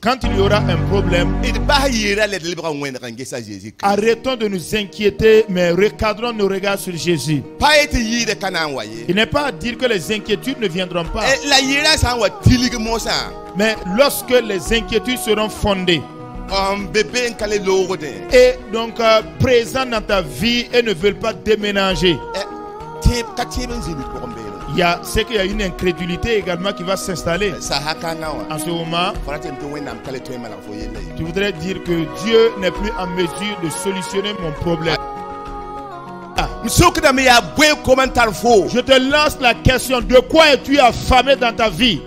Quand il y aura un problème, arrêtons de nous inquiéter, mais recadrons nos regards sur Jésus. Il n'est pas à dire que les inquiétudes ne viendront pas. Mais lorsque les inquiétudes seront fondées, et donc présents dans ta vie et ne veulent pas déménager, c'est qu'il y a une incrédulité également qui va s'installer. En ce moment, tu voudrais dire que Dieu n'est plus en mesure de solutionner mon problème. Je te lance la question: de quoi es-tu affamé dans ta vie?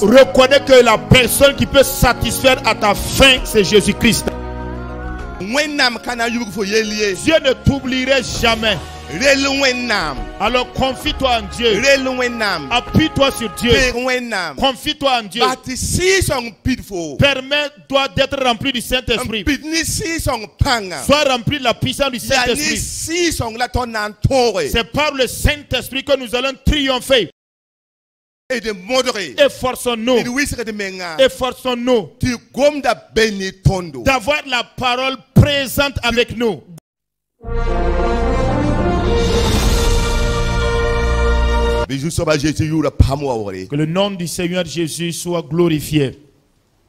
Reconnais que la personne qui peut satisfaire à ta faim, c'est Jésus-Christ. Dieu ne t'oublierait jamais. Alors confie-toi en Dieu. Appuie-toi sur Dieu. Confie-toi en Dieu. Permets-toi d'être rempli du Saint-Esprit. Sois rempli de la puissance du Saint-Esprit. C'est par le Saint-Esprit que nous allons triompher. Efforçons-nous. Efforçons-nous d'avoir la parole présente avec nous. Que le nom du Seigneur Jésus soit glorifié.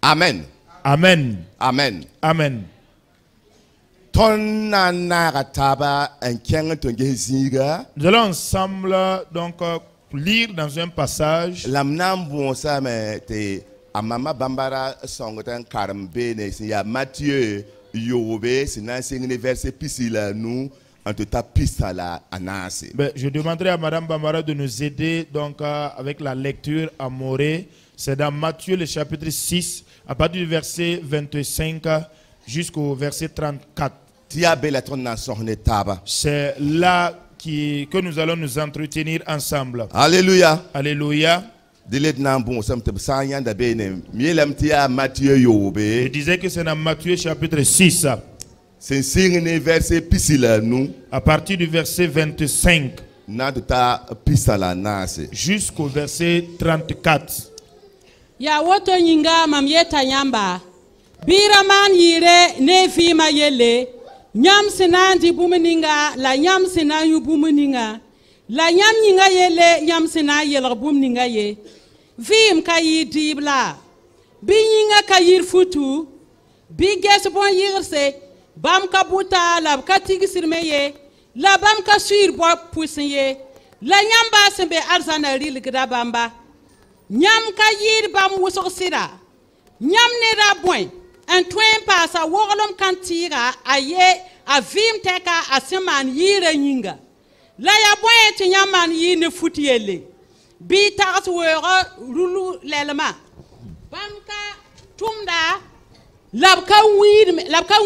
Amen. Amen. Amen. Amen. Nous allons ensemble donc lire dans un passage. Matthieu je demanderai à Madame Bambara de nous aider donc avec la lecture à Morée. C'est dans Matthieu le chapitre 6 à partir du verset 25 jusqu'au verset 34. C'est là que nous allons nous entretenir ensemble. Alléluia. Alléluia. Je disais que c'est dans Matthieu chapitre 6. À partir du verset 25 jusqu'au verset 34. Yawoto nyinga mamyeta nyamba biraman yire ne fima yele nyam sinandi bumuninga la nyam sinayu bumuninga la nyam nyinga yele nyam sina yela bumuninga ye vim kayi dibla binyinga kayir futu biges bon yirse bam kabuta la katigi sirmeye la bam ka sur bo pusinye la nyamba sembe arzana ril gdabamba nyam kayir bam wusok sira nyam ne rabwen en twen pasa wogolom kantira aye avim teka aseman yire nyinga la ya boye ti nyaman yi ne futiyele bi tax wero rulu lelma bamka tumda labka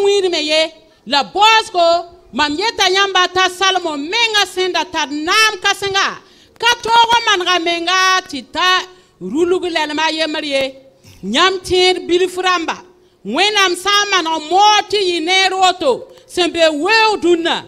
wir me ye la bosko mam yeta nyamba ta salmo menga senda ta nam kasenga ka togo man ga menga tita rulu lelma ye marie nyam tin bilframba wenam sama no moti yineroto sembe weuduna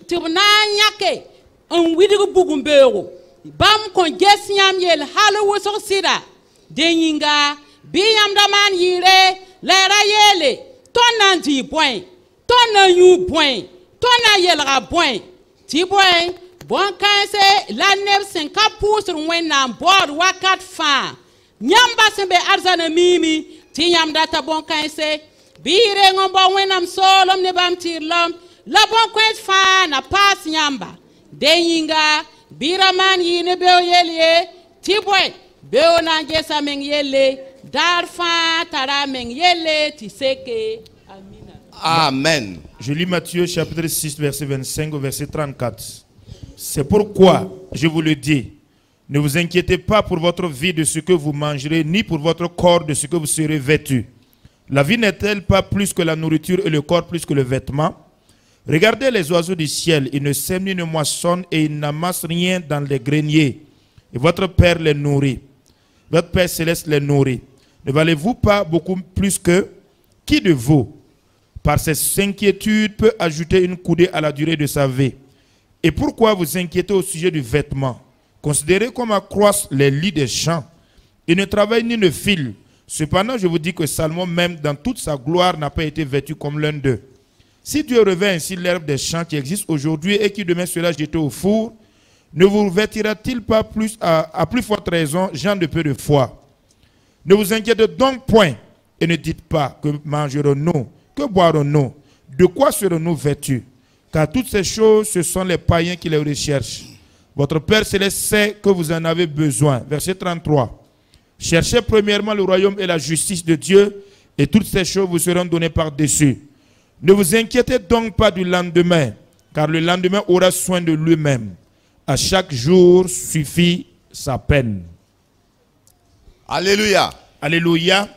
tibna nyake on widigo bugumbero bam kon gesiam yel halu woso sira denyinga biyam daman yire lera yele tonna di point tonna yu point tonna yelra point ti point bon kanse la neb 50 pouces wenam bord wakat fa nyamba sembe arzana mimi ti yam data bon kanse bire ngombo wenam solom ne bam tirlom la bon kwet fa na pas nyamba denyinga biraman yine beo yele ti boy beo na ngesa meng yele dar fa tara meng yele ti seke. Amina. Amen. Je lis Matthieu chapitre 6 verset 25 au verset 34. C'est pourquoi je vous le dis, ne vous inquiétez pas pour votre vie de ce que vous mangerez, ni pour votre corps de ce que vous serez vêtu. La vie n'est-elle pas plus que la nourriture et le corps plus que le vêtement? Regardez les oiseaux du ciel, ils ne sèment ni ne moissonnent et ils n'amassent rien dans les greniers. Et votre Père les nourrit. Votre Père céleste les nourrit. Ne valez-vous pas beaucoup plus que qui de vous, par ses inquiétudes, peut ajouter une coudée à la durée de sa vie? Et pourquoi vous inquiétez au sujet du vêtement? Considérez comment croissent les lits des champs. Ils ne travaillent ni ne filent. Cependant, je vous dis que Salomon, même dans toute sa gloire, n'a pas été vêtu comme l'un d'eux. Si Dieu revêt ainsi l'herbe des champs qui existe aujourd'hui et qui demain sera jetée au four, ne vous vêtira-t-il pas plus à plus forte raison, gens de peu de foi? Ne vous inquiétez donc point et ne dites pas que mangerons-nous, que boirons-nous, de quoi serons-nous vêtus? Car toutes ces choses, ce sont les païens qui les recherchent. Votre Père Céleste sait que vous en avez besoin. Verset 33. Cherchez premièrement le royaume et la justice de Dieu, et toutes ces choses vous seront données par-dessus. Ne vous inquiétez donc pas du lendemain, car le lendemain aura soin de lui-même. À chaque jour suffit sa peine. Alléluia. Alléluia.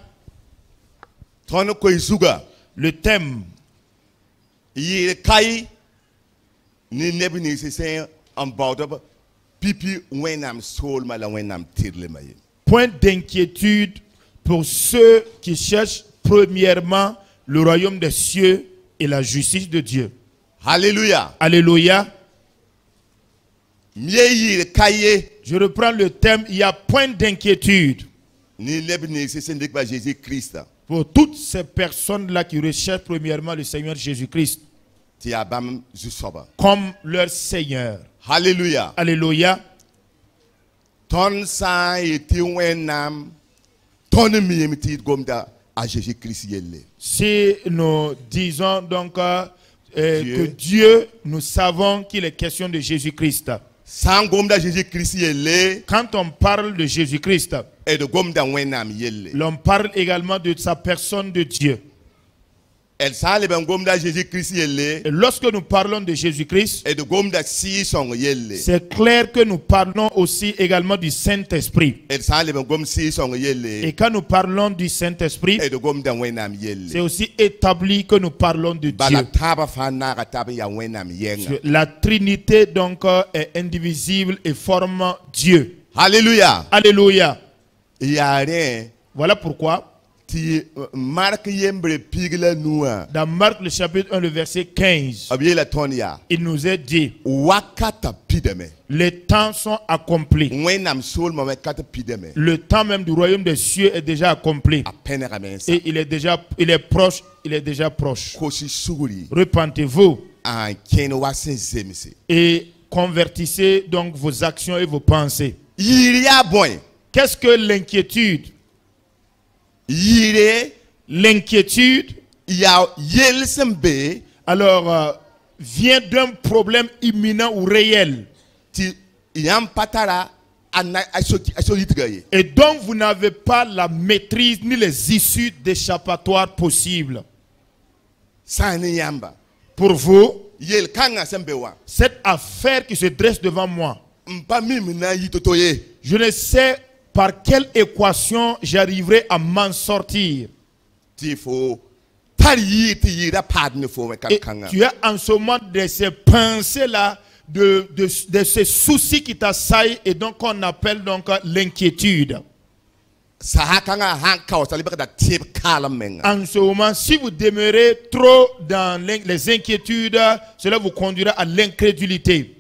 Le thème. Point d'inquiétude pour ceux qui cherchent premièrement le royaume des cieux et la justice de Dieu. Alléluia. Alléluia. Je reprends le thème, il y a point d'inquiétude pour toutes ces personnes-là qui recherchent premièrement le Seigneur Jésus-Christ comme leur Seigneur. Alléluia. Alléluia. Si nous disons donc que Dieu, nous savons qu'il est question de Jésus-Christ. Quand on parle de Jésus-Christ, l'on parle également de sa personne de Dieu. Et lorsque nous parlons de Jésus-Christ, c'est clair que nous parlons aussi également du Saint-Esprit. Et quand nous parlons du Saint-Esprit, c'est aussi établi que nous parlons de Dieu. La Trinité donc est indivisible et forme Dieu. Alléluia. Alléluia. Voilà pourquoi dans Marc le chapitre 1, le verset 15, il nous est dit, les temps sont accomplis. Le temps même du royaume des cieux est déjà accompli. Et il est proche. Repentez-vous et convertissez donc vos actions et vos pensées. Qu'est-ce que l'inquiétude? L'inquiétude, alors, vient d'un problème imminent ou réel. Et donc vous n'avez pas la maîtrise ni les issues d'échappatoire possibles. Pour vous, cette affaire qui se dresse devant moi, je ne sais par quelle équation j'arriverai à m'en sortir. Et tu as en ce moment de ces pensées-là, de ces soucis qui t'assaillent et donc on appelle donc l'inquiétude. En ce moment, si vous demeurez trop dans les inquiétudes, cela vous conduira à l'incrédulité.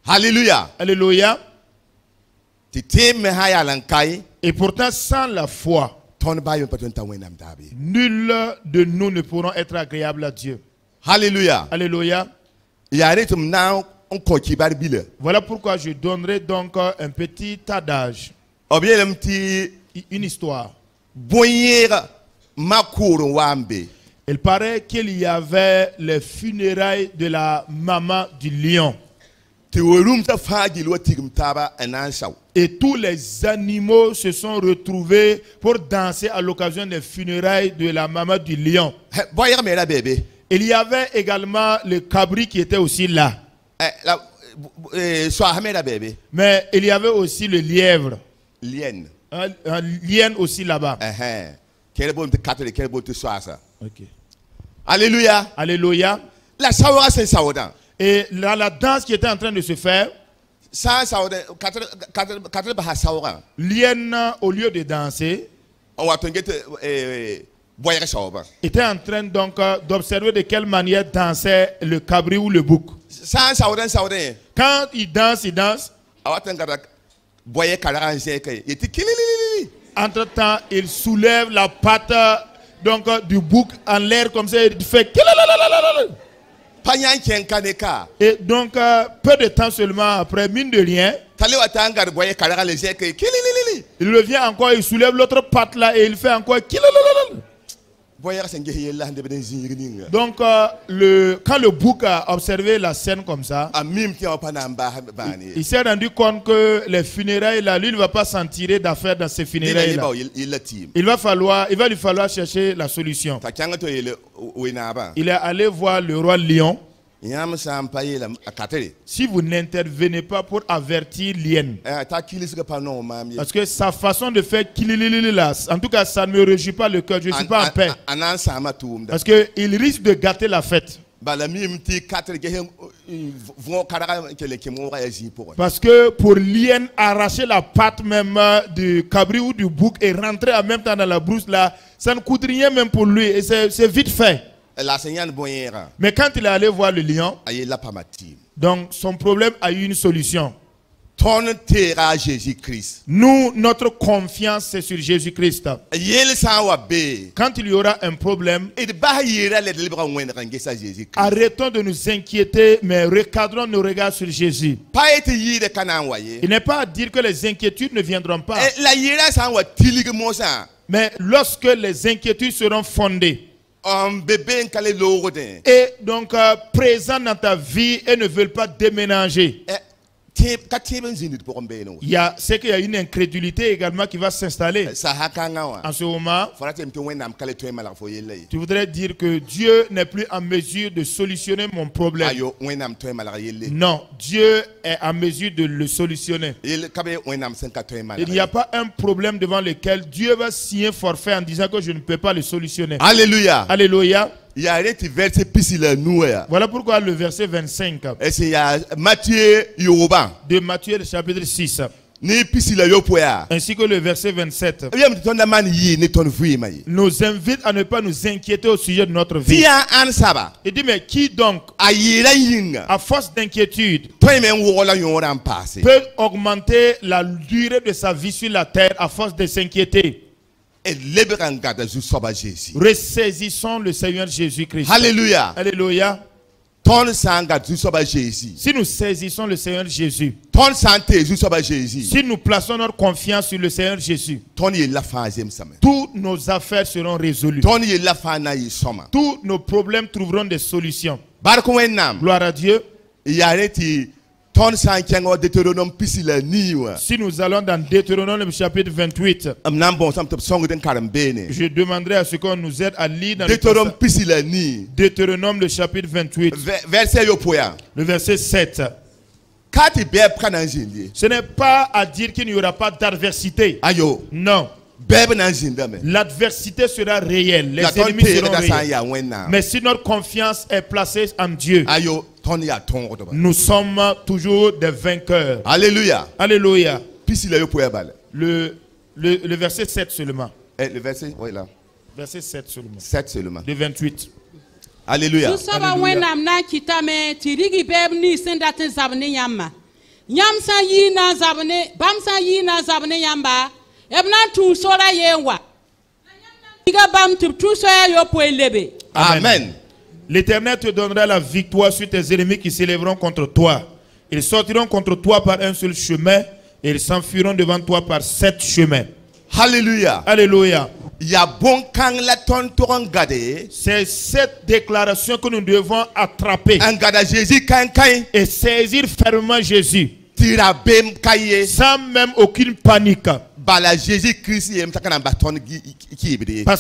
Alléluia. Alléluia. Et pourtant, sans la foi, nul de nous ne pourront être agréables à Dieu. Alléluia. Alléluia. Voilà pourquoi je donnerai donc un petit adage, une histoire. Il paraît qu'il y avait les funérailles de la maman du lion. Et tous les animaux se sont retrouvés pour danser à l'occasion des funérailles de la maman du lion. Il y avait également le cabri qui était aussi là. Mais il y avait aussi le lièvre. Un lien aussi là-bas. Okay. Alléluia. Alléluia. Et la danse qui était en train de se faire, Lien, au lieu de danser, était en train donc d'observer de quelle manière dansait le cabri ou le bouc. Quand il danse, Boye kara nzeke. Il était kililili. Entre-temps, il soulève la patte donc, du bouc en l'air comme ça, il fait. Panyan kenkaneka. Et donc, peu de temps seulement après, mine de rien, Talewa tanga boye kara nzeke kililili. il revient encore, il soulève l'autre patte là et il fait encore. Donc, quand le bouc a observé la scène comme ça, il s'est rendu compte que les funérailles là, lui ne va pas s'en tirer d'affaires dans ces funérailles là. Il va lui falloir chercher la solution. Il est allé voir le roi lion. Si vous n'intervenez pas pour avertir Lien, parce que sa façon de faire là, en tout cas ça ne me réjouit pas le cœur, je ne suis pas en paix, parce qu'il risque de gâter la fête. Parce que pour Lien arracher la patte même du cabri ou du bouc et rentrer en même temps dans la brousse là, ça ne coûte rien même pour lui et c'est vite fait. Mais quand il est allé voir le lion, donc son problème a eu une solution. Nous, notre confiance c'est sur Jésus-Christ. Quand il y aura un problème, arrêtons de nous inquiéter, mais recadrons nos regards sur Jésus. Il n'est pas à dire que les inquiétudes ne viendront pas. Mais lorsque les inquiétudes seront fondées, et donc présents dans ta vie et ne veulent pas déménager, c'est qu'il y a une incrédulité également qui va s'installer. En ce moment, tu voudrais dire que Dieu n'est plus en mesure de solutionner mon problème. Non, Dieu est en mesure de le solutionner. Il n'y a pas un problème devant lequel Dieu va signer forfait en disant que je ne peux pas le solutionner. Alléluia. Alléluia. Il y a un verset voilà pourquoi le verset 25 de Matthieu le chapitre 6 ainsi que le verset 27 nous invite à ne pas nous inquiéter au sujet de notre vie. Il dit mais qui donc à force d'inquiétude peut augmenter la durée de sa vie sur la terre à force de s'inquiéter? Ressaisissons le Seigneur Jésus-Christ. Alléluia. Alléluia. Si nous saisissons le Seigneur Jésus, si nous plaçons notre confiance sur le Seigneur Jésus, toutes nos affaires seront résolues. Tous nos problèmes trouveront des solutions. Gloire à Dieu. Si nous allons dans Deutéronome chapitre 28, je demanderai à ce qu'on nous aide à lire dans Deutéronome le chapitre 28, le verset 7. Ce n'est pas à dire qu'il n'y aura pas d'adversité. Non. L'adversité sera réelle, les ennemis seront réels. Mais si notre confiance est placée en Dieu, nous sommes toujours des vainqueurs. Alléluia. Alléluia. Le verset 7 seulement. Le verset, oui là. Verset 7 seulement. 7 seulement. De 28. Alléluia. Amen. L'Éternel te donnera la victoire sur tes ennemis qui s'élèveront contre toi. Ils sortiront contre toi par un seul chemin et ils s'enfuiront devant toi par 7 chemins. Alléluia. Alléluia. C'est cette déclaration que nous devons attraper et saisir fermement Jésus sans même aucune panique. Parce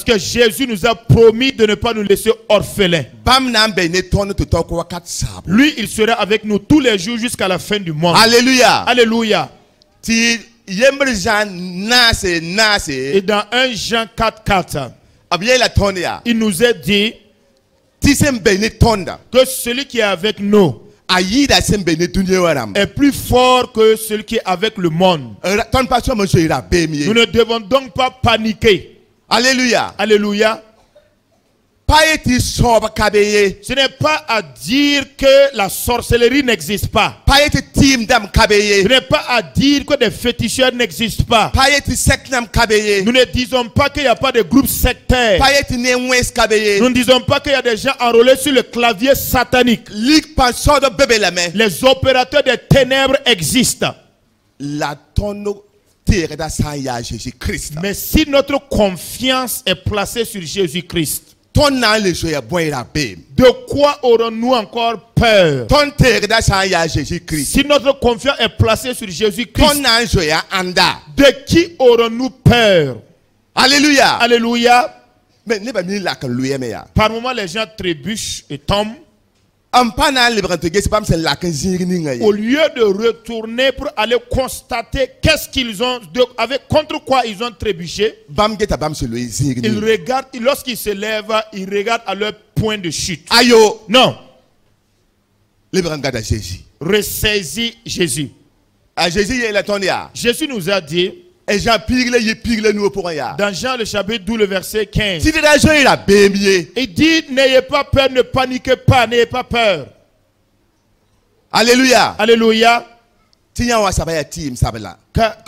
que Jésus nous a promis de ne pas nous laisser orphelins. Lui, il sera avec nous tous les jours jusqu'à la fin du monde. Alléluia. Alléluia. Et dans 1 Jean 4:4, il nous est dit que celui qui est avec nous est plus fort que celui qui est avec le monde. Nous ne devons donc pas paniquer. Alléluia. Alléluia. Ce n'est pas à dire que la sorcellerie n'existe pas. Ce n'est pas à dire que des féticheurs n'existent pas. Nous ne disons pas qu'il n'y a pas de groupe sectaire. Nous ne disons pas qu'il y a des gens enrôlés sur le clavier satanique. Les opérateurs des ténèbres existent. Mais si notre confiance est placée sur Jésus-Christ, de quoi aurons-nous encore peur? Si notre confiance est placée sur Jésus-Christ, de qui aurons-nous peur? Alléluia. Alléluia. Par moments, les gens trébuchent et tombent. Au lieu de retourner pour aller constater qu'est-ce qu'ils ont, contre quoi ils ont trébuché, ils regardent, lorsqu'ils se lèvent, ils regardent à leur point de chute. Non. Ressaisis Jésus. Jésus nous a dit, dans Jean le chapitre 12, le verset 15, il dit, n'ayez pas peur, ne paniquez pas, n'ayez pas peur. Alléluia. Alléluia. Que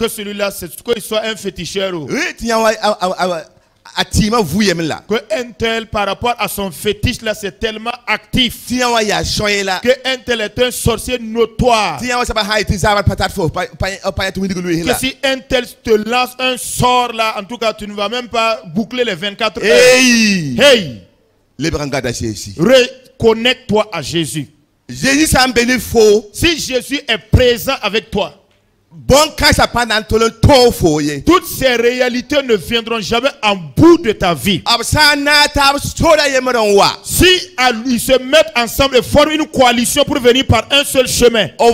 celui-là, qu'il soit un féticheur. Que un tel, par rapport à son fétiche là, c'est tellement actif. Que un tel est un sorcier notoire. Que si un tel te lance un sort là, en tout cas, tu ne vas même pas boucler les 24 heures. Hey! Reconnecte-toi à Jésus. Si Jésus est présent avec toi, toutes ces réalités ne viendront jamais en bout de ta vie. Si ils se mettent ensemble et forment une coalition pour venir par un seul chemin, ils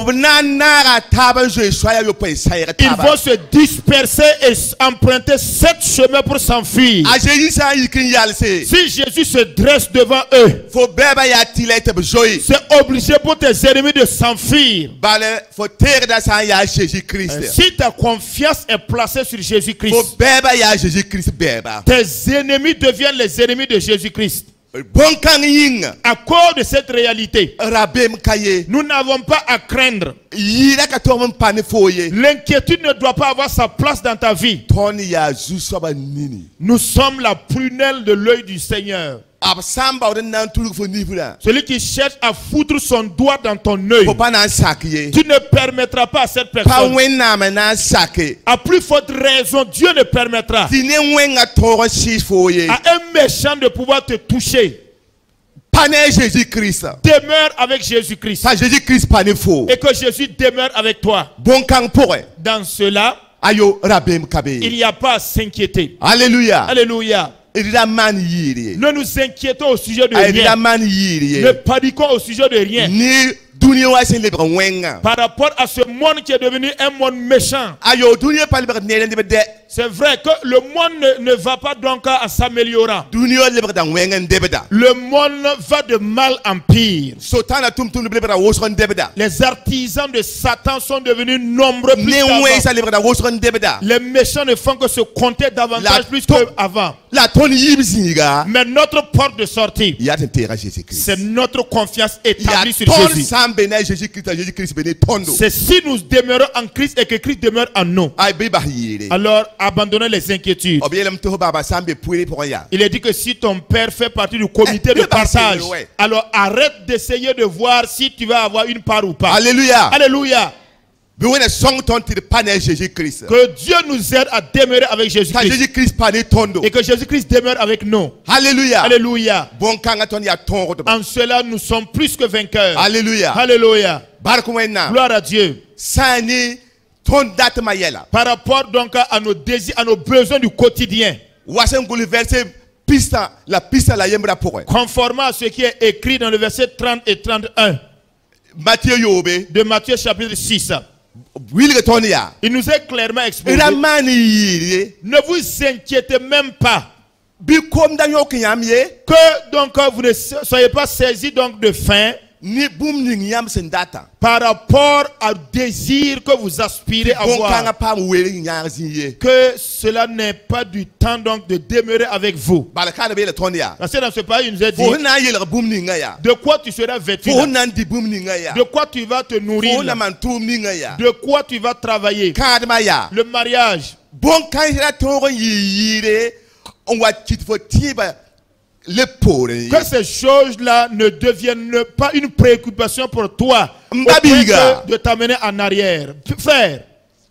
vont se disperser et emprunter 7 chemins pour s'enfuir. Si Jésus se dresse devant eux, c'est obligé pour tes ennemis de s'enfuir. Si ta confiance est placée sur Jésus-Christ, tes ennemis deviennent les ennemis de Jésus-Christ. À cause de cette réalité, nous n'avons pas à craindre. L'inquiétude ne doit pas avoir sa place dans ta vie. Nous sommes la prunelle de l'œil du Seigneur. Celui qui cherche à foutre son doigt dans ton œil, tu ne permettras pas à cette personne. À plus forte raison, Dieu ne permettra à un méchant de pouvoir te toucher. Demeure avec Jésus-Christ. Et que Jésus demeure avec toi. Dans cela, il n'y a pas à s'inquiéter. Alléluia. Alléluia. Ne nous inquiétons au sujet de rien. Ne paniquons au sujet de rien. Par rapport à ce monde qui est devenu un monde méchant. C'est vrai que le monde ne va pas donc en s'améliorant. Le monde va de mal en pire. Les artisans de Satan sont devenus nombreux plus qu'avant. Les méchants ne font que se compter davantage plus qu'avant. Mais notre porte de sortie, c'est notre confiance établie sur Jésus. C'est si nous demeurons en Christ et que Christ demeure en nous. Alors abandonnez les inquiétudes. Il est dit que si ton père fait partie du comité de partage, alors arrête d'essayer de voir si tu vas avoir une part ou pas. Alléluia. Alléluia. Que Dieu nous aide à demeurer avec Jésus-Christ. Et que Jésus-Christ demeure avec nous. Alléluia. Alléluia. En cela, nous sommes plus que vainqueurs. Alléluia. Alléluia. Gloire à Dieu. Par rapport donc à nos désirs, à nos besoins du quotidien. Conformément à ce qui est écrit dans le verset 30 et 31 de Matthieu chapitre 6. Il nous est clairement exposé. Ne vous inquiétez même pas. Que donc vous ne soyez pas saisis donc de faim. ni boom ning yam sendata. par rapport au désir que vous aspirez à Bon avoir, kanga pa mwele nyang zinye. que cela n'est pas du temps donc de demeurer avec vous. Balaka be le tondia. Parce que dans ce pays, il nous a dit, Fo na yele boom ninga ya. de quoi tu seras vêtu, Fo là? nan di boom ninga ya. De quoi tu vas te nourrir, Fo na là? man tum ninga ya. De quoi tu vas travailler, Kadma ya. le mariage. Bon kanga to yire on va kit fo tiba le pauvre. Que ces choses-là ne deviennent pas une préoccupation pour toi, au point Mbabiga. de t'amener en arrière. Frère,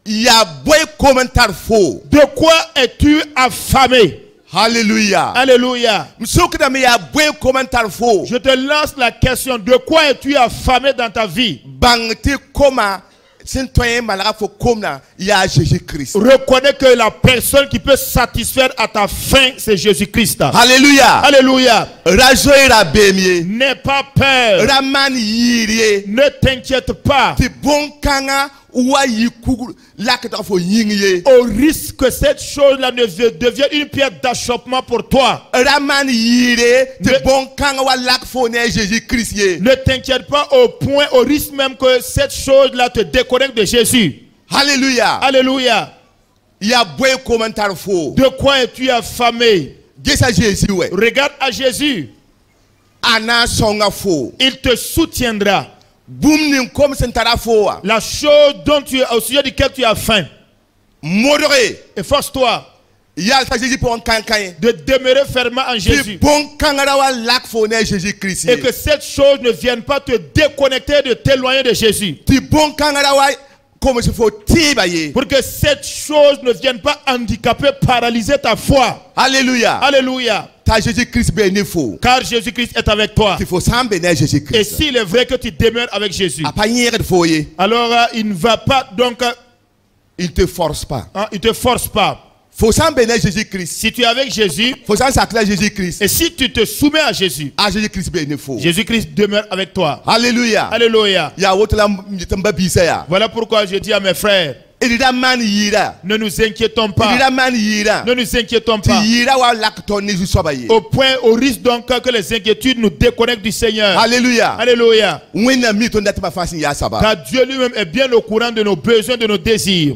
Ya boy commentaire faux. de quoi es-tu affamé? Alléluia. Alléluia. M'sokda me ya boy commentaire faux. Je te lance la question, de quoi es-tu affamé dans ta vie? Bangte koma sentoyen malaka fo komna ya Jésus-Christ. Reconnais que la personne qui peut satisfaire à ta faim, c'est Jésus-Christ. Alléluia. Alléluia. Rajoira bemie. N'aie pas peur. Raman yiri. Ne t'inquiète pas. Ti bon kanga wa yiku lakta fo yingye. Au risque que cette chose-là ne devienne une pierre d'achoppement pour toi. Raman yiri. Ti Ne- bon kanga wa lak fo ne Jésus-Christ ye. Ne t'inquiète pas au risque même que cette chose-là te déconnecte de Jésus. Alléluia. Alléluia. Ya boy commentaire faux. De quoi es-tu affamé? Gesa Jésus ouais. Regarde à Jésus. Ana songa faux. Il te soutiendra. Boum ning comme sentara faux. La chose dont au sujet duquel tu as faim. Modéré. Efforce-toi Ya ta Jésus pour un kankan. de demeurer fermement en Ti Jésus. bon kangara wa lak fo ne Jésus-Christ Et ye. que cette chose ne vienne pas te déconnecter, de t'éloigner de Jésus. Ti bon kangara wa comme se faut tiba ye. Pour que cette chose ne vienne pas handicaper, paralyser ta foi. Alléluia. Alléluia. Ta Jésus-Christ ben ne faux. Car Jésus-Christ est avec toi. Il faut s'embêter Et Jésus-Christ. s'il est vrai que tu demeures avec Jésus, A pas nier de faux ye. alors il ne va pas, donc, Il te force pas. il te force pas. Faut s'embêter Jésus-Christ. Si tu es avec Jésus, Faut s'acclamer Jésus-Christ. et si tu te soumets à Jésus, A Jésus-Christ ben ne faux. Jésus-Christ demeure avec toi. Alléluia. Alléluia. Ya wotla mtamba bisa ya. Voilà pourquoi je dis à mes frères, Elida man yira. ne nous inquiétons pas. Elida man yira. Ne nous inquiétons Ti pas. yira wa lak ton ne soba ye. Au risque donc que les inquiétudes nous déconnectent du Seigneur. Alléluia. Alléluia. Wena mi ton date ma façon ya saba. Car Dieu lui-même est bien au courant de nos besoins, de nos désirs.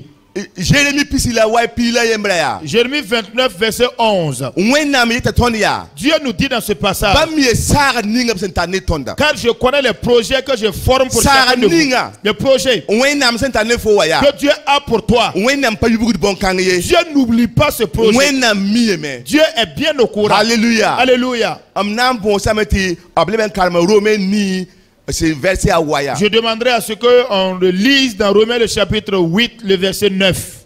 Jérémie pisila wa pila yembra ya. Jérémie 29, verset 11. Wena mi ta ton ya. Dieu nous dit dans ce passage, Ba mi sar ninga sentane tonda. car je connais les projets que je forme pour Sarah chacun de vous. Ninga. Les projets Wena mi sentane fo wa ya. que Dieu a pour toi. Wena mi pa yubu bon kangye. Dieu n'oublie pas ce projet. Wena mi me. Dieu est bien au courant. Alléluia. Alléluia. Am nam bon sameti ableben kalma Romain ni c'est verset à waya. Je demanderai à ce qu'on le lise dans Romains le chapitre 8, le verset 9.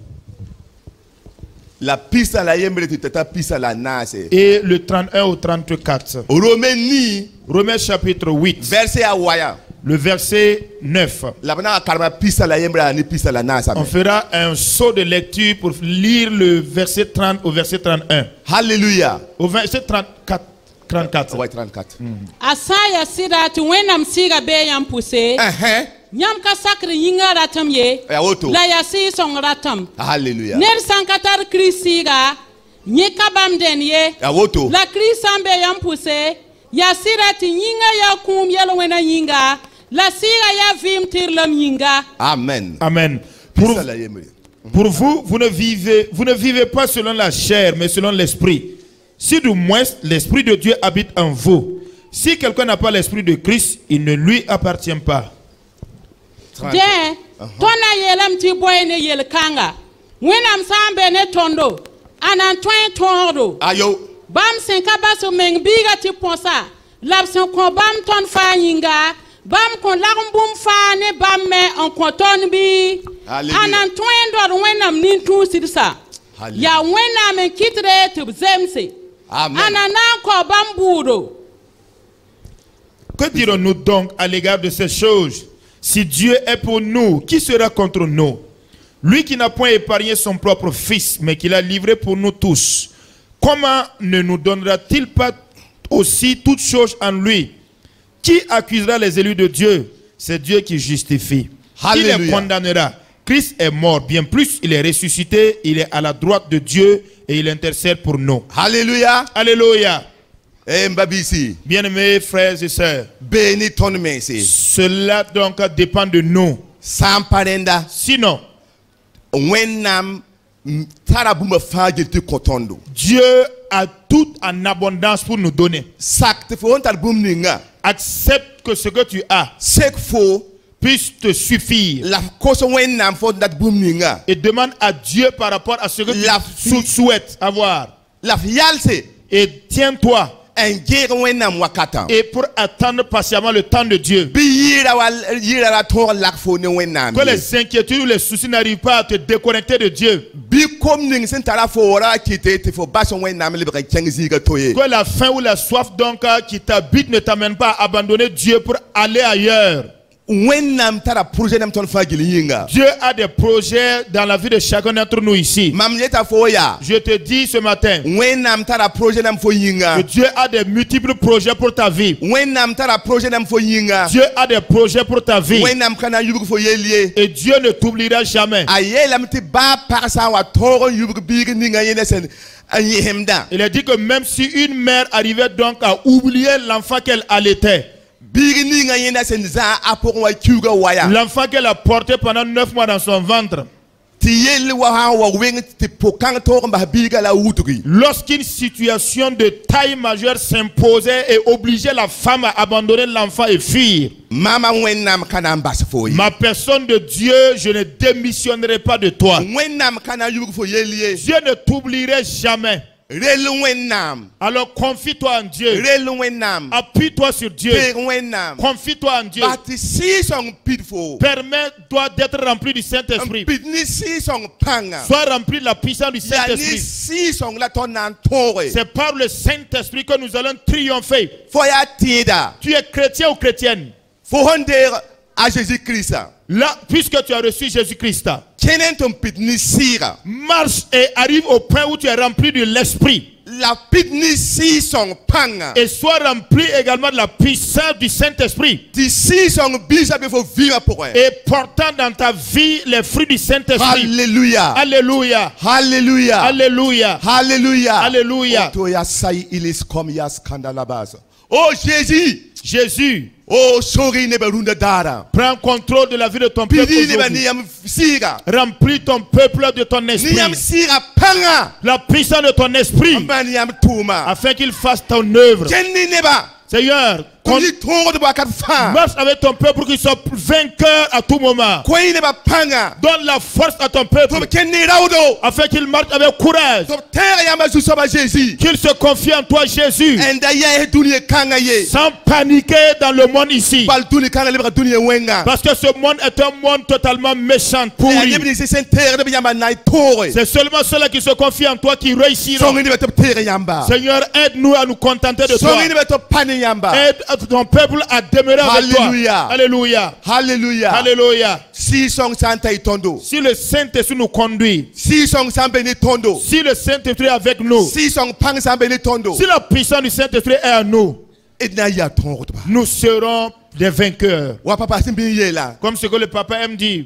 La piste à la yembre tu tata piste à la nase. Et le 31 au 34. Romain ni Romains chapitre 8, verset à waya. le verset 9. La bana kalma piste à la yembre ni piste à la nase. On fera un saut de lecture pour lire le verset 30 au verset 31. Alléluia. Au verset 34. 34. Ouais 34. Asaya sida tu wenam siga be yam puse. Nyam ka sakri yinga ratam ye. Ya woto. La ya si song ratam. Alléluia. Ner sankatar krisiga. Nye kabam den ye. Ya woto. La krisambe yam puse. Ya sirati yinga ya kum yelo wena yinga. La siga ya vim tirlam yinga. Amen. Amen. Piste à la yembre. Pour vous, vous ne vivez pas selon la chair, mais selon l'esprit. Si du moins l'esprit de Dieu habite en vous. Si quelqu'un n'a pas l'esprit de Christ, il ne lui appartient pas. Den, tona yelam ti boy ne yel kanga. Wenam sambe ne tondo. Anan twen tondo. Ayo. Bam sen kabaso meng biga ti ponsa. Lapsen kon bam ton fa yinga. Bam kon larumbum fa ne bam me on konton bi. Hallelujah. Anan twen dor wenam nin tu sirsa. Hallelujah. Ya wenam en kitre tu zemse. Amen. Ananan ko bam budo. Que dirons-nous donc à l'égard de ces choses? Si Dieu est pour nous, qui sera contre nous? Lui qui n'a point épargné son propre fils, mais qui l'a livré pour nous tous, comment ne nous donnera-t-il pas aussi toutes choses en lui? Qui accusera les élus de Dieu? C'est Dieu qui justifie. Qui les Alléluia. condamnera? Christ est mort, bien plus, il est ressuscité, il est à la droite de Dieu et il intercède pour nous. Alléluia. Alléluia. Eh mbabisi. Bien-aimés frères et sœurs, Béni ton merci. cela donc dépend de nous. Samparenda. Sinon, Wenam tarabuma fajilti kotondo. Dieu a tout en abondance pour nous donner. Sakte fo ontar bumninga. Accepte que ce que tu as Sek fo puisse te suffire. la koso wenam fo dat bumninga. Et demande à Dieu par rapport à ce que La tu souhaites avoir. La fialse Et tiens-toi. engere wenam wakata. Et pour attendre patiemment le temps de Dieu. Bi yira la tor lak fo ne wenam. Que les inquiétudes ou les soucis n'arrivent pas à te déconnecter de Dieu. Bi kom ning sen tara fo ora kite te fo baso wenam le bre kengi ga toye. Que la faim ou la soif donc qui t'habite ne t'amène pas à abandonner Dieu pour aller ailleurs. Wenam tara projet nam ton fagili yinga. Dieu a des projets dans la vie de chacun d'entre nous ici. Mam yeta fo ya. Je te dis ce matin Wenam tara projet nam fo yinga. que Dieu a des multiples projets pour ta vie. Wenam tara projet nam fo yinga. Dieu a des projets pour ta vie. Wenam kana yubu fo yelie. Et Dieu ne t'oubliera jamais. Aye lam ti ba parsa wa toro yubu big ninga yene sen ayi hemda. Il a dit que même si une mère arrivait donc à oublier l'enfant qu'elle allaitait, Big ninga yene sen za apor wa kyuga waya. l'enfant qu'elle a porté pendant 9 mois dans son ventre, Ti yele wa ha wa wing ti pokang toro ba biga la uturi. lorsqu'une situation de taille majeure s'imposait et obligeait la femme à abandonner l'enfant et fuir, Mama wenam kana mbas fo yi. ma personne de Dieu, je ne démissionnerai pas de toi. Wenam kana yubu fo yelie. Dieu ne t'oublierait jamais. Relu wenam. Alors confie-toi en Dieu. Relu wenam. Appuie-toi sur Dieu. Pe wenam. Confie-toi en Dieu. Bati si song pitfo. Permets-toi d'être rempli du Saint-Esprit. Pitni si song panga. Sois rempli de la puissance du Yani Saint-Esprit. si song la ton nan tore. C'est par le Saint-Esprit que nous allons triompher. Foya tida. Tu es chrétien ou chrétienne? Faut rendre à Jésus-Christ. Là, puisque tu as reçu Jésus-Christ, Kenen ton pitni sira. marche et arrive au point où tu es rempli de l'Esprit. La pitni si song panga. Et sois rempli également de la puissance du Saint-Esprit. Ti si song bisa be faut vivre pour elle. Et portant dans ta vie les fruits du Saint-Esprit. Alléluia. Alléluia. Alléluia. Alléluia. Alléluia. Alléluia. Oto ya sai ilis comme ya scandale base. Oh Jésus. Jésus, Oh sorry ne berunda dara. prends contrôle de la vie de ton peuple Pidi ne ba aujourd'hui. niyam sira. Remplis ton peuple de ton esprit. Niyam sira panga. La puissance de ton esprit. Amba niyam tuma. Afin qu'il fasse ton œuvre. Kenni ne ba. Seigneur, Konji toro de bakat fa. marche avec ton peuple pour qu'il soit vainqueur à tout moment. Koyi ne ba panga. Donne la force à ton peuple Tom kenni raudo. afin qu'il marche avec courage. Tom terre yamba su soba Jésus. Qu'il se confie en toi, Jésus, Enda ya he dunia kanga ye. sans paniquer dans le monde ici. Bal dunia kanga le ba dunia wenga. Parce que ce monde est un monde totalement méchant, Ya pourri. ne bi se sen terre de yamba nai tore. C'est seulement ceux-là qui se confient en toi qui réussiront. Songi ne ba top terre yamba. Seigneur, aide-nous à nous contenter de toi. Songi ne ba top pani yamba. Aide ton peuple à demeurer avec toi. Alléluia. Alléluia. Hallelujah. Alléluia. Si song santa itondo. Si le Saint-Esprit nous conduit, Si song sambe ni tondo. si le Saint-Esprit est avec nous, Si song pang sambe ni tondo. si la puissance du Saint-Esprit est à nous, Edna ya ton ba. nous serons des vainqueurs. Wa papa simbi ye la. Comme ce que le papa aime dire,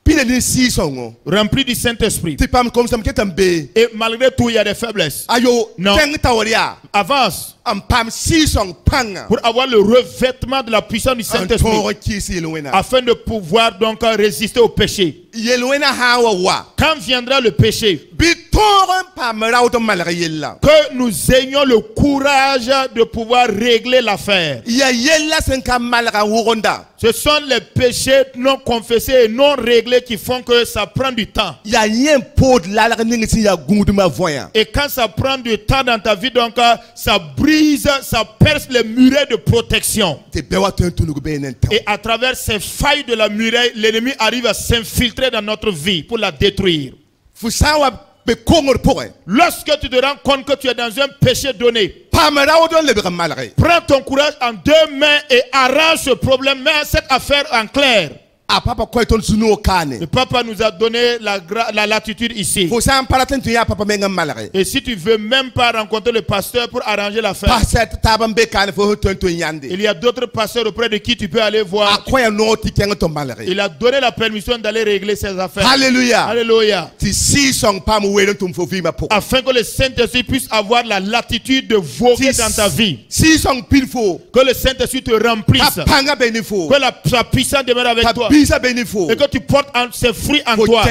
Pile ni si song. rempli du Saint-Esprit. Ti pam comme sam ketambe. Et malgré tout, il y a des faiblesses. Ayo Non. teng tawaria. Avance Am pam si song panga. pour avoir le revêtement de la puissance du Saint-Esprit, Antoro kisi luena. afin de pouvoir donc résister au péché. Ye luena hawa wa. Quand viendra le péché, Bitoron pam raudo malra yella. que nous ayons le courage de pouvoir régler l'affaire. Ya yella sen kam malra wuronda. Ce sont les péchés non confessés et non réglés qui font que ça prend du temps. Ya yen pod la la ningi si ya gunduma voya. Et quand ça prend du temps dans ta vie, donc ça brise, ça perce les murailles de protection. Te bewa ten tunu benen taw. Et à travers ces failles de la muraille, l'ennemi arrive à s'infiltrer dans notre vie pour la détruire. Fusawa be kongor pore. Lorsque tu te rends compte que tu es dans un péché donné, Pam raudo le be malre. prends ton courage en deux mains et arrange ce problème, mets cette affaire en clair. a papa ko ton suno kane. Le papa nous a donné la latitude ici. Faut ça paraten tu ya papa menga malare. Et si tu veux même pas rencontrer le pasteur pour arranger l'affaire, Pasteur tabambe kane fo ton yande. il y a d'autres pasteurs auprès de qui tu peux aller voir. Akoya no ti kenga to malare. Il a donné la permission d'aller régler ses affaires. Alléluia. Alléluia. Ti si song pa mu wele tum fo fi ma po. Afin que le Saint-Esprit puisse avoir la latitude de voguer dans ta vie. Si song pinfo. Que le Saint-Esprit te remplisse. Panga benifo. Que sa puissance demeure avec toi. Bisa benifo. Et que tu portes ses fruits en toi.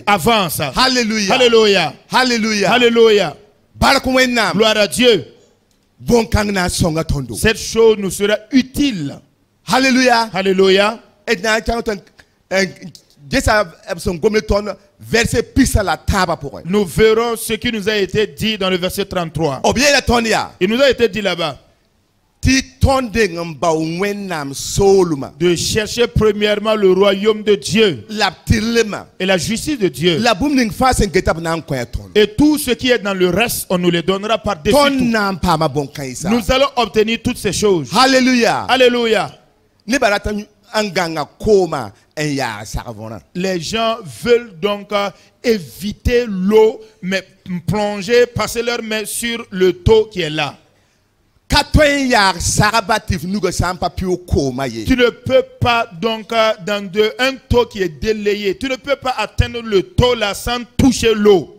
Avance. Alléluia. Alléluia. Alléluia. Alléluia. Barakuwenam. Gloire à Dieu. Bon kangna songa tondo. Cette chose nous sera utile. Alléluia. Alléluia. Et na chanton verset pisa la taba pour elle. Nous verrons ce qui nous a été dit dans le verset 33. Obien la tonia. Il nous a été dit là-bas de chercher premièrement le royaume de Dieu et la justice de Dieu. Et tout ce qui est dans le reste, on nous le donnera par-dessus tout. Nous allons obtenir toutes ces choses. Alléluia. Alléluia. Les gens veulent donc éviter l'eau, mais plonger, passer leur main sur le taux qui est là. Tu ne peux pas donc dans un taux qui est délayé, tu ne peux pas atteindre le taux là sans toucher l'eau.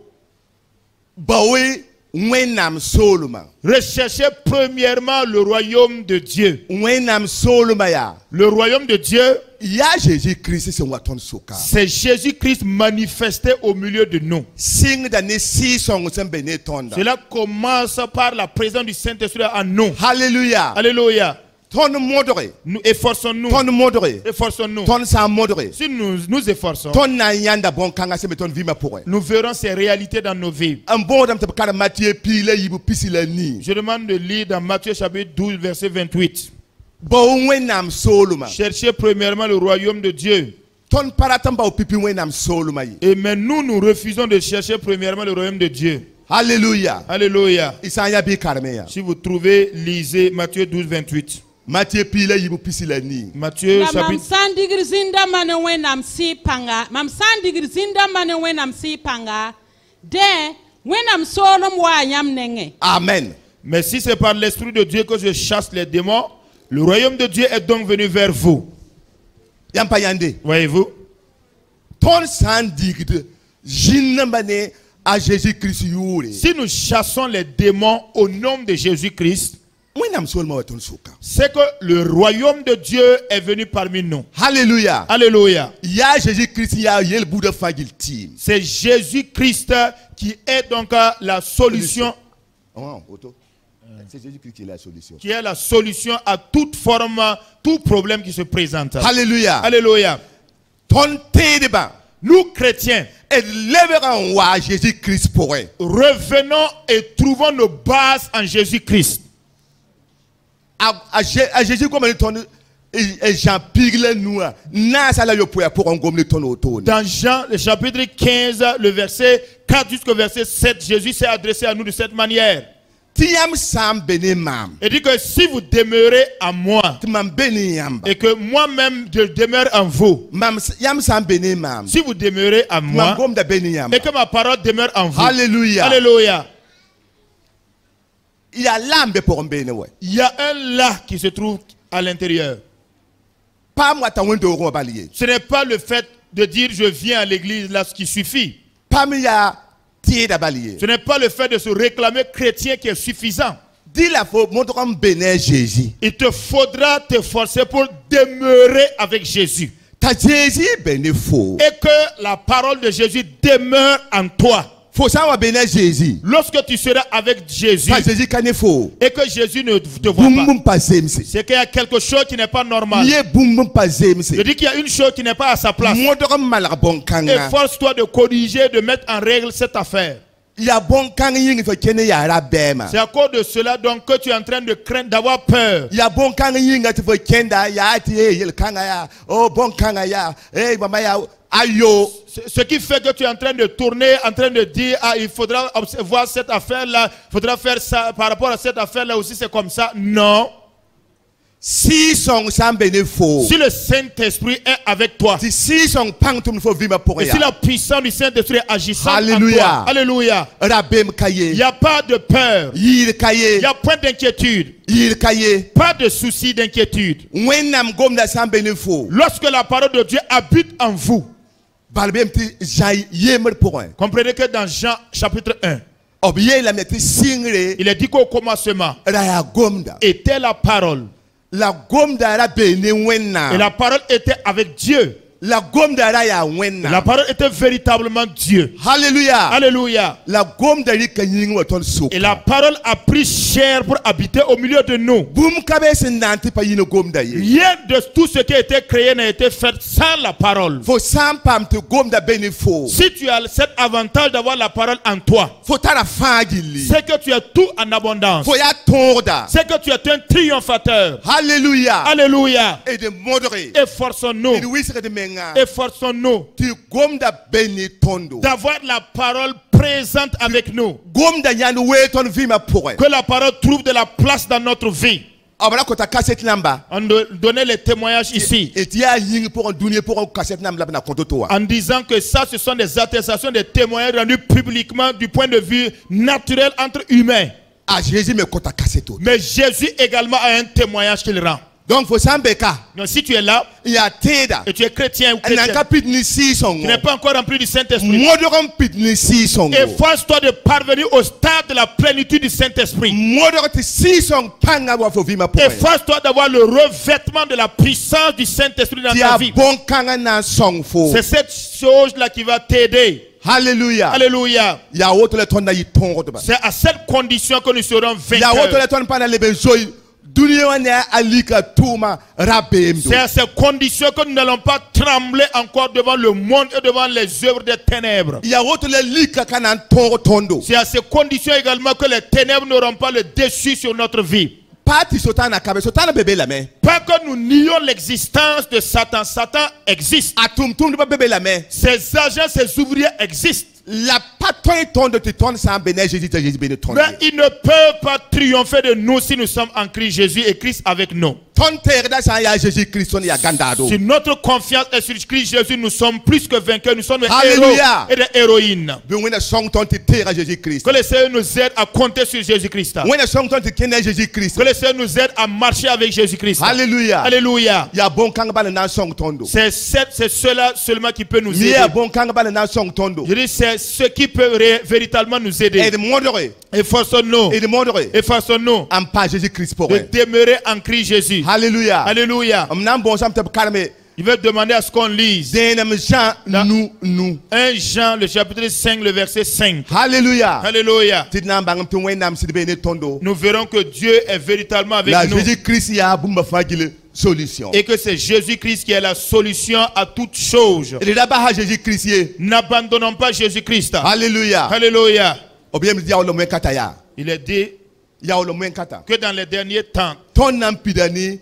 Recherchez premièrement le royaume de Dieu. Le royaume de Dieu, c'est Jésus-Christ manifesté au milieu de nous. Cela commence par la présence du Saint-Esprit en nous. Alléluia. Alléluia. Nous efforçons-nous. Efforçons-nous. Si nous nous efforçons, nous verrons ces réalités dans nos vies. Je demande de lire dans Matthieu chapitre 12 verset 28. Cherchez premièrement le royaume de Dieu. Et mais nous refusons de chercher premièrement le royaume de Dieu. Alléluia. Alléluia. Si vous trouvez, lisez Matthieu 12 28. Matthieu chapitre Amen. Mais si c'est par l'Esprit de Dieu que je chasse les démons, le royaume de Dieu est donc venu vers vous. Voyez-vous? Si nous chassons les démons au nom de Jésus-Christ, c'est que le royaume de Dieu est venu parmi nous. Alléluia. Alléluia. C'est Jésus-Christ qui est donc la solution. C'est Jésus-Christ qui est la solution. Qui est la solution à toute forme, tout problème qui se présente. Alléluia. Alléluia. Nous chrétiens, Jésus-Christ pourrait. Revenons et trouvons nos bases en Jésus-Christ. À Jésus comme Jean dans Jean le chapitre 15 le verset 4 jusqu'au verset 7, Jésus s'est adressé à nous de cette manière. Il dit que si vous demeurez en moi et que moi-même je demeure en vous, si vous demeurez en moi et que ma parole demeure en vous, Alléluia. Alléluia. Il y a un là qui se trouve à l'intérieur. Ce n'est pas le fait de dire je viens à l'église là ce qui suffit. Ce n'est pas le fait de se réclamer chrétien qui est suffisant. Il te faudra te forcer pour demeurer avec Jésus. Et que la parole de Jésus demeure en toi. Lorsque tu seras avec Jésus et que Jésus ne te voit pas, c'est qu'il y a quelque chose qui n'est pas normal. Je dis qu'il y a une chose qui n'est pas à sa place. Efforce-toi de corriger, de mettre en règle cette affaire. C'est à cause de cela donc que tu es en train de craindre, d'avoir peur. Ce qui fait que tu es en train de tourner, en train de dire ah, il faudra voir cette affaire là, il faudra faire ça par rapport à cette affaire là aussi, c'est comme ça. Non. Si son sang bénéfo. Si le Saint-Esprit est avec toi, Si son pantum faut vivre pour et si la puissance du Saint-Esprit est agissante Alléluia. en toi, alléluia, Rabem il kaye. n'y a pas de peur, Yir il kaye. n'y a point d'inquiétude, Yir kaye. pas de souci d'inquiétude. Wenam gomda sang bénéfo. Lorsque la parole de Dieu habite en vous, Balbem ti jai yemer pour un. comprenez que dans Jean chapitre 1, Obye la meti singre. il est dit qu'au commencement Raya gomda. était la parole, La gomda ra bene et wenna. la parole était avec Dieu. La gomda ra ya La wenna. parole était véritablement Dieu. Hallelujah. Alléluya. La gomda ri kanying waton sok. Et la parole a pris chair pour habiter au milieu de nous. Boum kabe se nanti pa yino gomda ye. Rien de tout ce qui a été créé n'a été fait sans la parole. Fo sampam te gomda benefo. Si tu as cet avantage d'avoir la parole en toi, Fo tara fagili. c'est que tu as tout en abondance. Fo ya torda. C'est que tu es un triomphateur. Hallelujah. Alléluia. Et de modéré. Efforçons-nous. Et wisre de menga. Efforçons-nous Tu gomda beni tondo. d'avoir la parole présente avec nous. Gomda nyan weton vima pour. Que la parole trouve de la place dans notre vie. Abra kota cassette namba. On donnait les témoignages ici. Et tu as ying pour un dounier pour un cassette namba na konto toi. En disant que ça, ce sont des attestations, des témoignages rendus publiquement du point de vue naturel entre humains. Ah Jésus me kota cassette. Mais Jésus également a un témoignage qu'il rend. Donc faut sambeka. Donc si tu es là Il y a teda. et tu es chrétien ou Un chrétien, capit ni si son. tu n'es pas encore rempli du Saint-Esprit, Modoram pit ni si son. efforce-toi de parvenir au stade de la plénitude du Saint-Esprit. Modor ti si son panga wa fo vima pour. Efforce-toi d'avoir le revêtement de la puissance du Saint-Esprit dans Tu ta as vie. bon kanga na song fo. C'est cette chose-là qui va t'aider. Hallelujah. Alléluia. Ya woto le ton na yi tongo ba. C'est à cette condition que nous serons Ya woto vainqueurs. le ton pa na lebe joy. Dunia wane alika tuma rabem do. C'est à ces conditions que nous n'allons pas trembler encore devant le monde et devant les œuvres des ténèbres. Ya woto le lika kana tongo tondo. C'est à ces conditions également que les ténèbres n'auront pas le dessus sur notre vie. Parti sotana kabe sotana bébé la main. Pas que nous nions l'existence de Satan. Satan existe. Atum tum de bébé la main. Ses agents, ses ouvriers existent. La patron ton de ton sans béné Jésus béné ton. Mais ils ne peuvent pas triompher de nous si nous sommes en Christ Jésus et Christ avec nous. Ton terre da sa ya Jésus Christ on ya gandado. Si notre confiance est sur Christ Jésus, nous sommes plus que vainqueurs. Nous sommes des Alléluia. héros et des héroïnes. Bi wona song ton ti terre Jésus Christ. Que le Seigneur nous aide à compter sur Jésus-Christ. Wona song ton ti kene Jésus Christ. Que le Seigneur nous aide à marcher avec Jésus-Christ. Alléluia. Alléluia. Ya bon kanga ba na song tondo. C'est cela seulement qui peut nous aider. Ya bon kanga ba na song tondo. Je dis, c'est ce qui peut véritablement nous Et aider. de modéré. Efforçons-nous. Et de modéré. Efforçons-nous En pas Jésus Christ pour. de demeurer en Christ Jésus. Alléluia. Alléluia. Amnam bon sam te karme. Je vais demander à ce qu'on lise Denam Jean nous. 1 Jean, le chapitre 5, le verset 5. Alléluia. Alléluia. Tidnam bangam tu wenam si béné tondo. Nous verrons que Dieu est véritablement avec La nous. Jésus Christ ya bumba fagile solution. Et que c'est Jésus-Christ qui est la solution à toutes choses. Et là-bas Jésus Christ ye. N'abandonnons pas Jésus-Christ. Alléluia. Alléluia. Ou bien me dire le moins kata ya. Il est dit Ya le moins kata. que dans les derniers temps, Ton nam pidani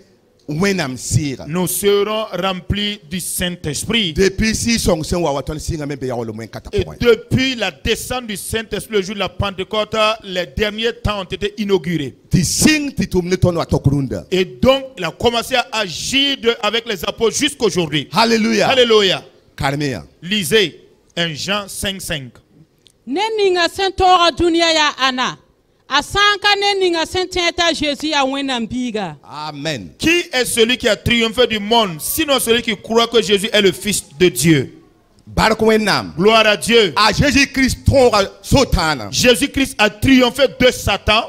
wenam sira. nous serons remplis du Saint-Esprit. Depuis si son sen wa waton singa même ya le moins kata Et point. depuis la descente du Saint-Esprit, le jour de la Pentecôte, les derniers temps ont été inaugurés. Ti sing ti tumne ton wa tokrunda. Et donc, il a commencé à agir avec les apôtres jusqu'aujourd'hui. Alléluia. Alléluia. Karmea. Lisez 1 Jean 5:5. Neninga sentora dunia ya ana. Asanka neninga sententa Jésus ya wenambiga. Amen. Qui est celui qui a triomphé du monde, sinon celui qui croit que Jésus est le Fils de Dieu? Barko wenam. Gloire à Dieu. A Jésus Christ tonga sotana. Jésus-Christ a triomphé de Satan.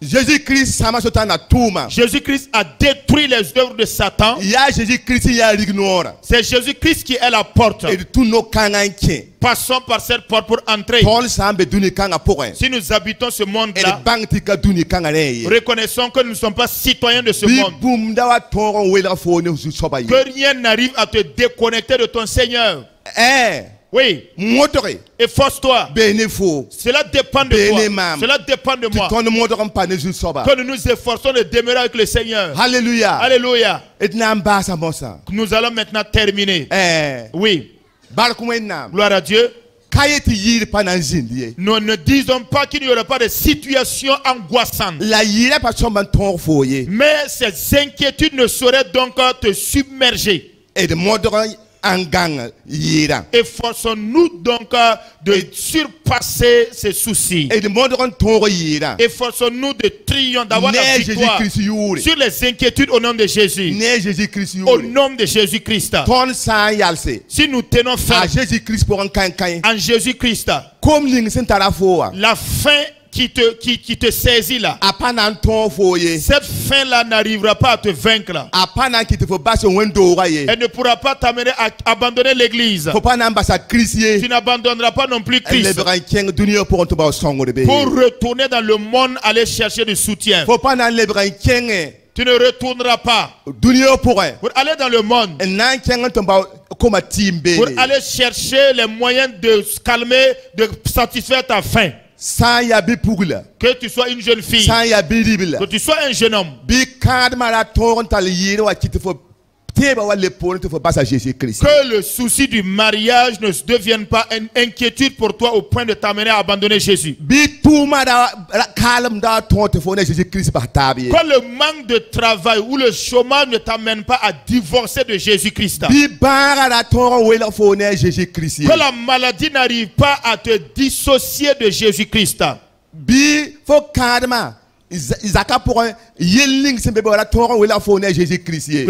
Jésus Christ sama sotana tuma. Jésus-Christ a détruit les œuvres de Satan. Ya Jésus Christ ya ignore. C'est Jésus-Christ qui est la porte. Et tout no kanganke. Passons par cette porte pour entrer. Paul sambe duni kanga porin. Si nous habitons ce Et monde-là, bang tika duni kanga ne. reconnaissons que nous ne sommes pas citoyens de ce Bi monde. bum dawa toro wela fo ne su soba yi. Que rien n'arrive à te déconnecter de ton Seigneur. Oui, Motoré. efforce-toi. Benefo. Cela dépend de Béni, toi. mam. Cela dépend de Tu moi. ton motoram pa ne su soba. Que nous nous efforçons de demeurer avec le Seigneur. Alléluia. Alléluia. Et nam ba sa mosa. Nous allons maintenant terminer. Oui, Barko wenam. gloire à Dieu. Nous ne disons pas qu'il n'y aura pas de situation angoissante. Mais ces inquiétudes ne sauraient donc te submerger. Efforçons-nous donc de surpasser ces soucis. Efforçons-nous de triompher, d'avoir la victoire sur les inquiétudes au nom de Jésus. Au nom de Jésus-Christ. Si nous tenons ferme en Jésus-Christ, la fin qui te saisit là, cette fin-là n'arrivera pas à te vaincre. Elle ne pourra pas t'amener à abandonner l'église. Tu n'abandonneras pas non plus Christ pour retourner dans le monde, aller chercher du soutien. Tu ne retourneras pas pour aller dans le monde, pour aller chercher les moyens de calmer, de satisfaire ta faim. Que tu sois une jeune fille, que tu sois un jeune homme, que le souci du mariage ne devienne pas une inquiétude pour toi au point de t'amener à abandonner Jésus. Que le manque de travail ou le chômage ne t'amène pas à divorcer de Jésus-Christ. Que la maladie n'arrive pas à te dissocier de Jésus-Christ. Que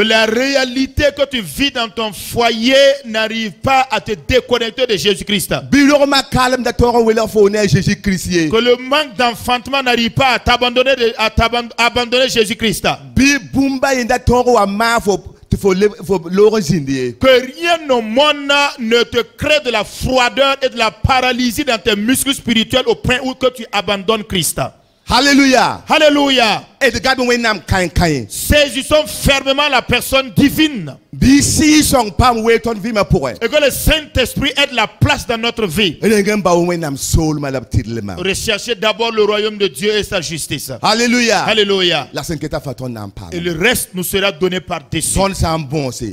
la réalité que tu vis dans ton foyer n'arrive pas à te déconnecter de Jésus-Christ. Que le manque d'enfantement n'arrive pas à t'abandonner abandonner Jésus-Christ. Que rien au monde ne te crée de la froideur et de la paralysie dans tes muscles spirituels au point où que tu abandonnes Christ. Alléluia. Alléluia. Saisissons fermement la personne divine. Et que le Saint-Esprit ait la place dans notre vie. Recherchez d'abord le royaume de Dieu et sa justice. Alléluia. Alléluia. Et le reste nous sera donné par-dessus.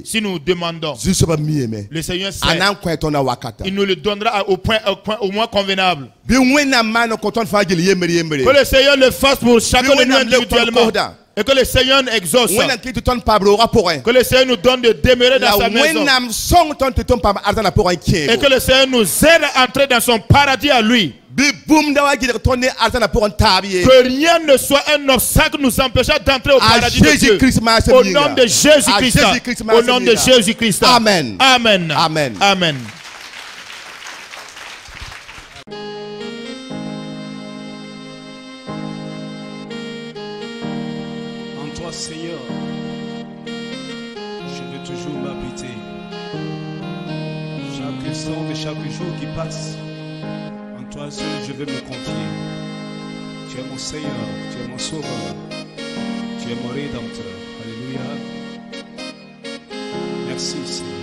Si nous demandons, le Seigneur sait. Il nous le donnera au moins convenable. Que le Seigneur le fasse pour chacun de nous individuellement. Et que le Seigneur exauce. Que le Seigneur nous donne de demeurer dans sa maison. Et que le Seigneur nous aide à entrer dans son paradis à lui. Que rien ne soit un obstacle nous empêchant d'entrer au paradis de Dieu. Au nom de Jésus-Christ. Au nom de Jésus-Christ. Amen. Amen. Amen. Amen. Seigneur, je veux toujours m'habiter. Chaque instant de chaque jour qui passe, en toi seul je veux me confier. Tu es mon Seigneur, tu es mon Sauveur, tu es mon Rédempteur. Alléluia. Merci Seigneur.